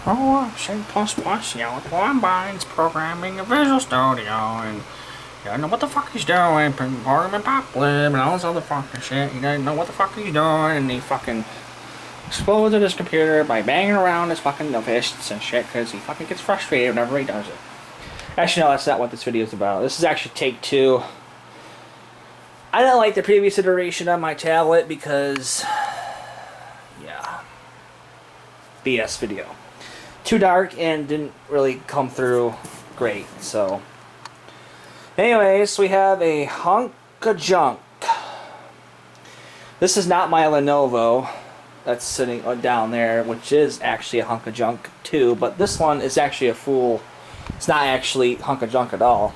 C++, you know, combines programming a Visual Studio, and you don't know what the fuck he's doing, programming poplib, and all this other fucking shit. He doesn't know what the fuck he's doing, and he fucking exploded his computer by banging around his fucking fists and shit, because he fucking gets frustrated whenever he does it. Actually, no, that's not what this video is about. This is actually take 2. I didn't like the previous iteration on my tablet because, yeah, BS video. Too dark and didn't really come through great, so. Anyways, we have a hunk'a junk. This is not my Lenovo that's sitting down there, which is actually a hunk'a junk too, but this one is actually a full, it's not actually hunk'a junk at all.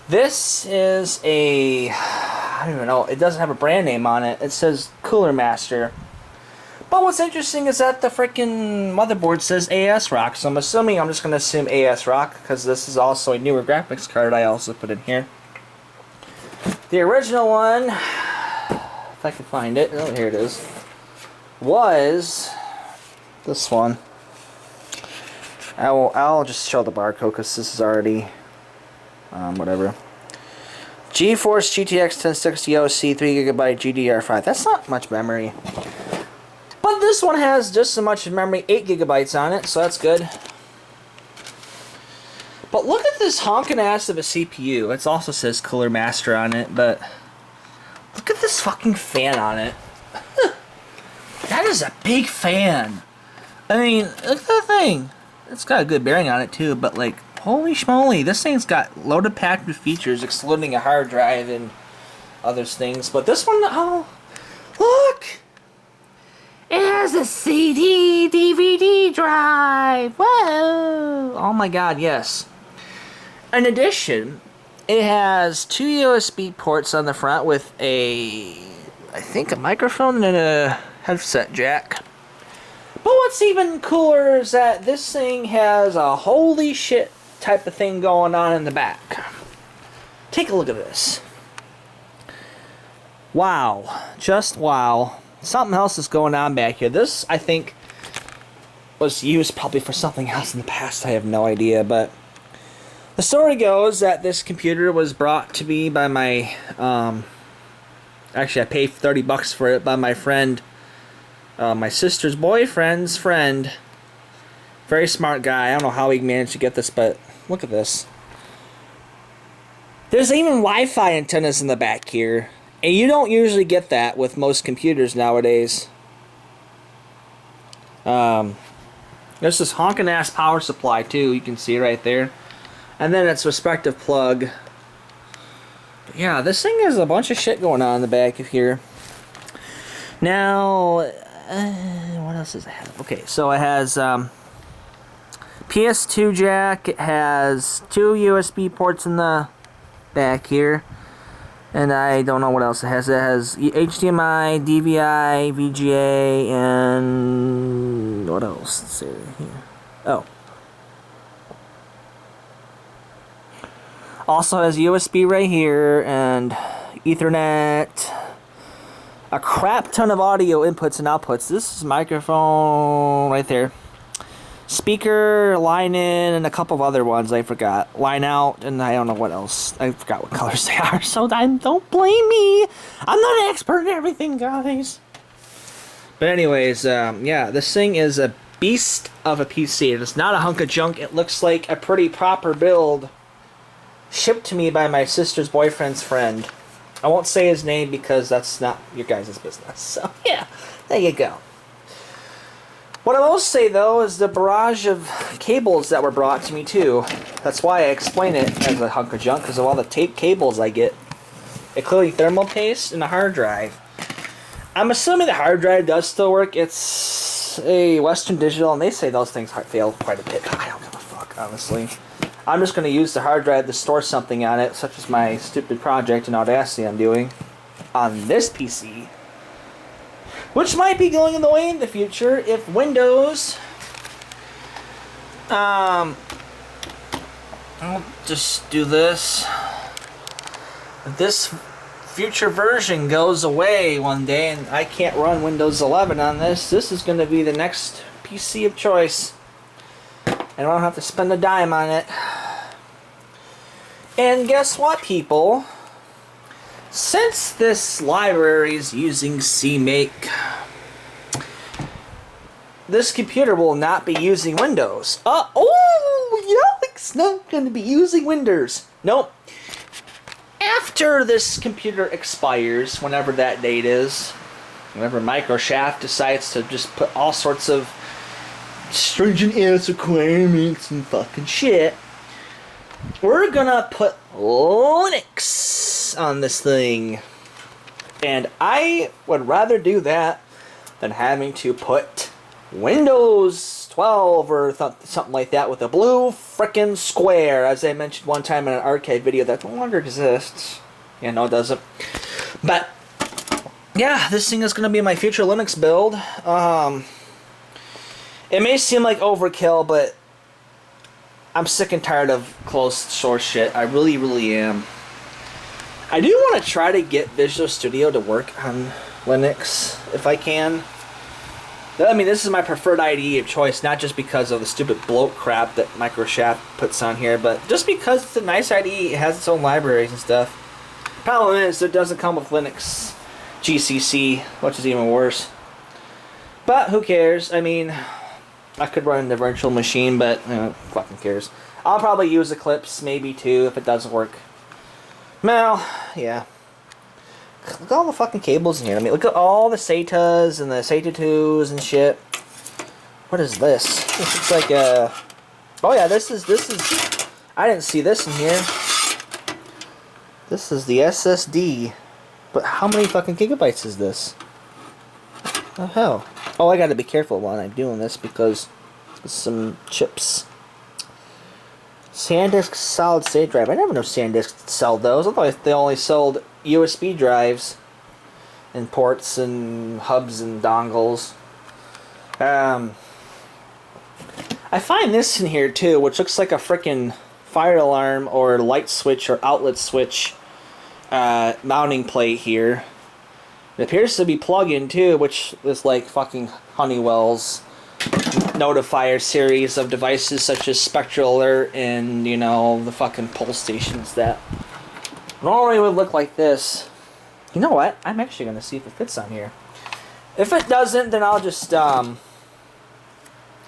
This is a, I don't even know, it doesn't have a brand name on it. It says Cooler Master. But what's interesting is that the freaking motherboard says ASRock, so I'm assuming, I'm just going to assume ASRock, because this is also a newer graphics card I also put in here. The original one, if I can find it, oh, here it is, was this one. I'll just show the barcode, because this is already, whatever. GeForce GTX 1060 OC 3GB GDR5. That's not much memory. But this one has just as much memory, 8GB on it, so that's good. But look at this honking ass of a CPU. It also says Cooler Master on it, but look at this fucking fan on it. That is a big fan. I mean, look at that thing. It's got a good bearing on it too, but like, holy schmoly, this thing's got loaded packed with features, excluding a hard drive and other things. But this one, oh, look! It has a CD DVD drive. Whoa! Oh my god, yes. In addition, it has 2 USB ports on the front with a, I think, a microphone and a headset jack. But what's even cooler is that this thing has a holy shit type of thing going on in the back. Take a look at this. Wow. Just wow. Something else is going on back here. This, I think, was used probably for something else in the past. I have no idea, but the story goes that this computer was brought to me by my, actually I paid $30 for it, by my friend, my sister's boyfriend's friend. Very smart guy. I don't know how he managed to get this, but look at this. There's even Wi-Fi antennas in the back here. And you don't usually get that with most computers nowadays. There's this honking ass power supply too, you can see right there. And then its respective plug. But yeah, this thing has a bunch of shit going on in the back of here. Now, what else does it have? Okay, so it has PS2 jack. It has 2 USB ports in the back here. And I don't know what else it has. It has HDMI, DVI, VGA, and what else? Let's see here. Oh. Also has USB right here, and Ethernet. A crap ton of audio inputs and outputs. This is microphone right there. Speaker, line in, and a couple of other ones I forgot. Line out, and I don't know what else. I forgot what colors they are, so don't blame me. I'm not an expert in everything, guys. But anyways, yeah, this thing is a beast of a PC. It's not a hunk of junk. It looks like a pretty proper build shipped to me by my sister's boyfriend's friend. I won't say his name because that's not your guys' business. So, yeah, there you go. What I will say, though, is the barrage of cables that were brought to me, too. That's why I explain it as a hunk of junk, because of all the tape cables I get, including thermal paste and a hard drive. I'm assuming the hard drive does still work. It's a Western Digital, and they say those things fail quite a bit. I don't give a fuck, honestly. I'm just going to use the hard drive to store something on it, such as my stupid project in Audacity I'm doing on this PC. Which might be going in the way in the future if Windows, I'll just do this. If this future version goes away one day and I can't run Windows 11 on this, this is going to be the next PC of choice. and I don't have to spend a dime on it. And guess what, people? Since this library is using CMake, this computer will not be using Windows. Oh, it's not going to be using Windows. Nope. After this computer expires, whenever that date is, whenever Microsoft decides to just put all sorts of stringent ass requirements and fucking shit, we're gonna put Linux on this thing. And I would rather do that than having to put Windows 12 or something like that with a blue frickin' square, as I mentioned one time in an archive video that no longer exists. Yeah, no, it doesn't. But yeah, this thing is going to be my future Linux build. It may seem like overkill, but I'm sick and tired of closed source shit. I really, really am. I do want to try to get Visual Studio to work on Linux if I can. I mean, this is my preferred IDE of choice, not just because of the stupid bloat crap that Microsoft puts on here, but just because it's a nice IDE. It has its own libraries and stuff. Problem is, it doesn't come with Linux GCC, which is even worse. But who cares? I mean, I could run the virtual machine, but fucking cares. I'll probably use Eclipse, maybe too, if it doesn't work. Well, yeah. Look at all the fucking cables in here. I mean, look at all the SATAs and the SATA 2s and shit. What is this? This looks like a... Oh yeah, this is... I didn't see this in here. This is the SSD. But how many fucking gigabytes is this? What the hell? Oh, I gotta be careful while I'm doing this because there's some chips. SanDisk solid state drive. I never know SanDisk sold those. I thought they only sold USB drives and ports and hubs and dongles. I find this in here too, which looks like a frickin' fire alarm or light switch or outlet switch mounting plate here. It appears to be plug-in too, which is like fucking Honeywell's notifier series of devices such as Spectral Alert and, you know, the fucking pull stations that normally would look like this. You know what? I'm actually going to see if it fits on here. If it doesn't, then I'll just, I'm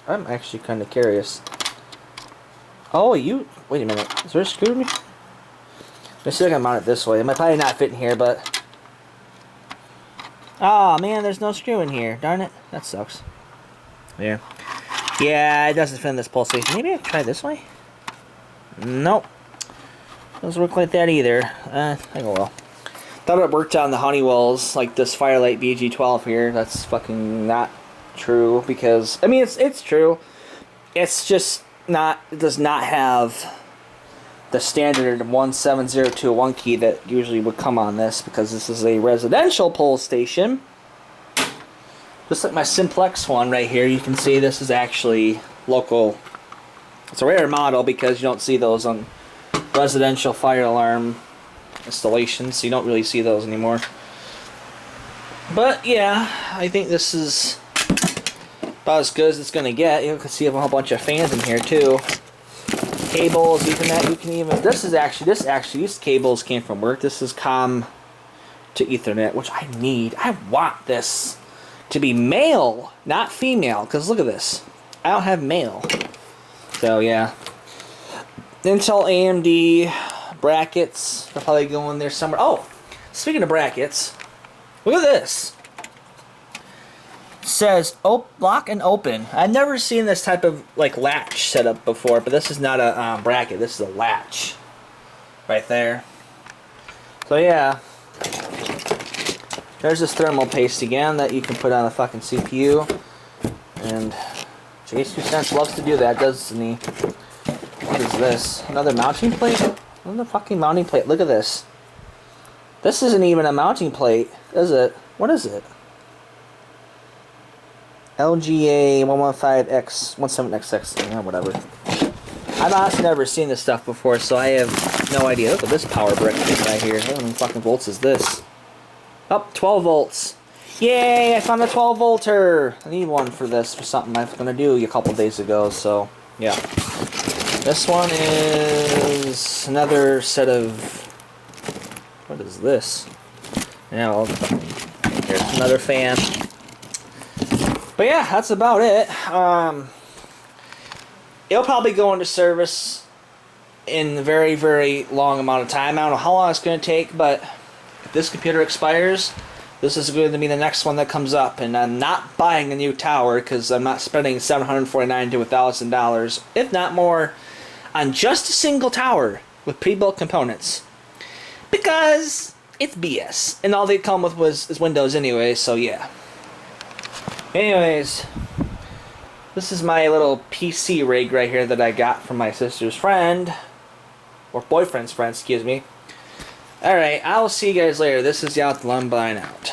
actually kind of curious. Oh, wait a minute. Is there a screw in me? Let's see if I can mount it this way. It might probably not fit in here, but... Oh, man, there's no screw in here. Darn it. That sucks. Yeah. Yeah, it doesn't fit in this pull station. Maybe I can try this way? Nope. Doesn't work like that either. I go well. Thought it worked on the Honeywells, like this Firelight BG12 here. That's fucking not true because... I mean, it's true. It's just not... It does not have the standard 17021 key that usually would come on this because this is a residential pull station. Just like my Simplex one right here, you can see this is actually local. It's a rare model because you don't see those on residential fire alarm installations, so you don't really see those anymore. But yeah, I think this is about as good as it's going to get. You can see a whole bunch of fans in here too. Cables, Ethernet, you can even... These cables came from work. This is COM to Ethernet, which I need. I want this to be male, not female, because look at this. I don't have male. So yeah. Intel AMD brackets. They'll probably go in there somewhere. Oh, speaking of brackets, look at this. It says lock and open. I've never seen this type of like latch setup before, but this is not a bracket. This is a latch right there. So yeah, there's this thermal paste again that you can put on the fucking CPU, and J2Sense loves to do that, doesn't he? What is this? Another mounting plate? Another fucking mounting plate. Look at this. This isn't even a mounting plate, is it? What is it? LGA 115X17XX, yeah, whatever. I've honestly never seen this stuff before, so I have no idea. Look at this power brick right here. How many fucking volts is this? Oh, 12 volts. Yay, I found a 12 volter. I need one for this, for something I was going to do a couple days ago, so Yeah. This one is another set of... What is this? Now, here's another fan. But yeah, that's about it. It'll probably go into service in a very, very long amount of time. I don't know how long it's going to take, but if this computer expires, this is going to be the next one that comes up. And I'm not buying a new tower because I'm not spending $749 to $1,000, if not more, on just a single tower with pre-built components. Because it's BS. And all they come with is Windows anyway, so yeah. Anyways, this is my little PC rig right here that I got from my sister's friend. Or boyfriend's friend, excuse me. Alright, I'll see you guys later. This is the Outline Out.